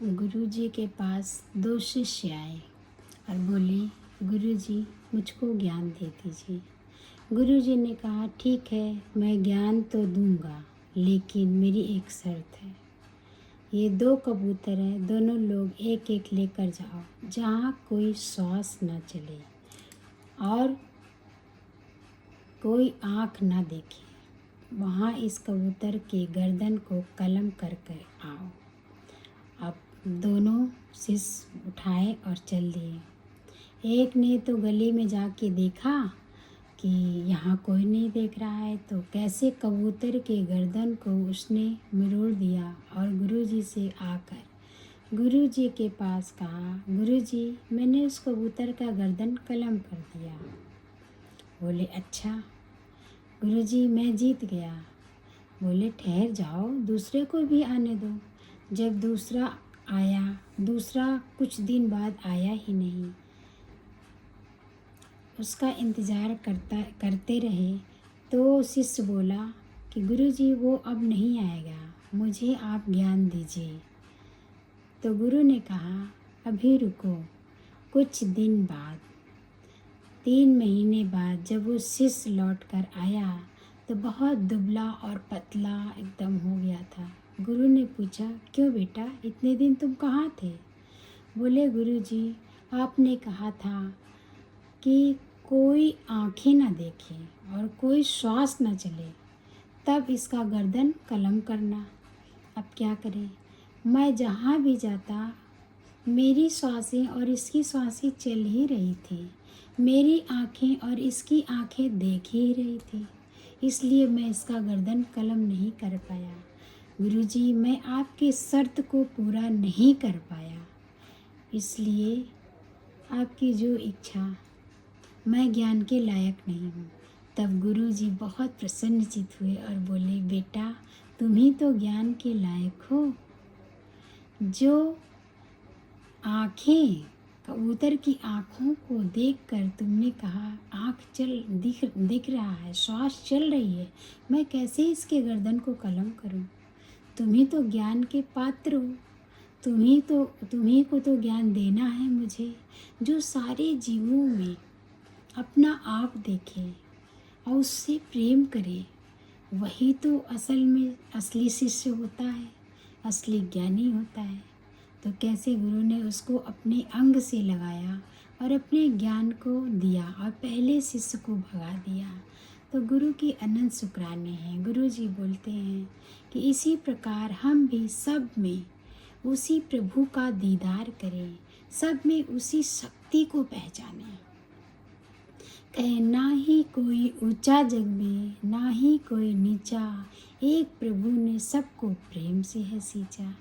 गुरुजी के पास दो शिष्य आए और बोले, गुरुजी मुझको ज्ञान दे दीजिए। गुरुजी ने कहा, ठीक है, मैं ज्ञान तो दूंगा, लेकिन मेरी एक शर्त है। ये दो कबूतर हैं, दोनों लोग एक एक लेकर जाओ, जहाँ कोई श्वास ना चले और कोई आँख ना देखे, वहाँ इस कबूतर के गर्दन को कलम करके आओ। अब दोनों शिष्य उठाए और चल दिए। एक ने तो गली में जाके देखा कि यहाँ कोई नहीं देख रहा है, तो कैसे कबूतर के गर्दन को उसने मरोड़ दिया और गुरुजी से आकर गुरुजी के पास कहा, गुरुजी मैंने उस कबूतर का गर्दन कलम कर दिया। बोले, अच्छा गुरुजी मैं जीत गया। बोले, ठहर जाओ, दूसरे को भी आने दो। जब दूसरा आया, दूसरा कुछ दिन बाद आया ही नहीं। उसका इंतज़ार करते रहे तो शिष्य बोला कि गुरुजी वो अब नहीं आएगा, मुझे आप ज्ञान दीजिए। तो गुरु ने कहा, अभी रुको। कुछ दिन बाद 3 महीने बाद जब वो शिष्य लौट कर आया तो बहुत दुबला और पतला एकदम हो गया था। गुरु ने पूछा, क्यों बेटा, इतने दिन तुम कहाँ थे? बोले, गुरुजी आपने कहा था कि कोई आँखें ना देखे और कोई श्वास ना चले, तब इसका गर्दन कलम करना। अब क्या करें, मैं जहाँ भी जाता मेरी श्वासें और इसकी श्वासें चल ही रही थी, मेरी आँखें और इसकी आँखें देख ही रही थी, इसलिए मैं इसका गर्दन कलम नहीं कर पाया। गुरुजी मैं आपकी शर्त को पूरा नहीं कर पाया, इसलिए आपकी जो इच्छा, मैं ज्ञान के लायक नहीं हूँ। तब गुरुजी बहुत प्रसन्नचित्त हुए और बोले, बेटा तुम ही तो ज्ञान के लायक हो। जो आँखें, कबूतर की आँखों को देखकर तुमने कहा आँख दिख रहा है, श्वास चल रही है, मैं कैसे इसके गर्दन को कलम करूं? तुम ही तो ज्ञान के पात्र हो, तुम्ही को तो ज्ञान देना है मुझे। जो सारे जीवों में अपना आप देखे और उससे प्रेम करे, वही तो असल में असली शिष्य होता है, असली ज्ञानी होता है। तो कैसे गुरु ने उसको अपने अंग से लगाया और अपने ज्ञान को दिया और पहले शिष्य को भगा दिया। तो गुरु की अनंत शुक्राने हैं। गुरु जी बोलते हैं कि इसी प्रकार हम भी सब में उसी प्रभु का दीदार करें, सब में उसी शक्ति को पहचानें। कहे, ना ही कोई ऊंचा जग में, ना ही कोई नीचा, एक प्रभु ने सबको प्रेम से है सींचा।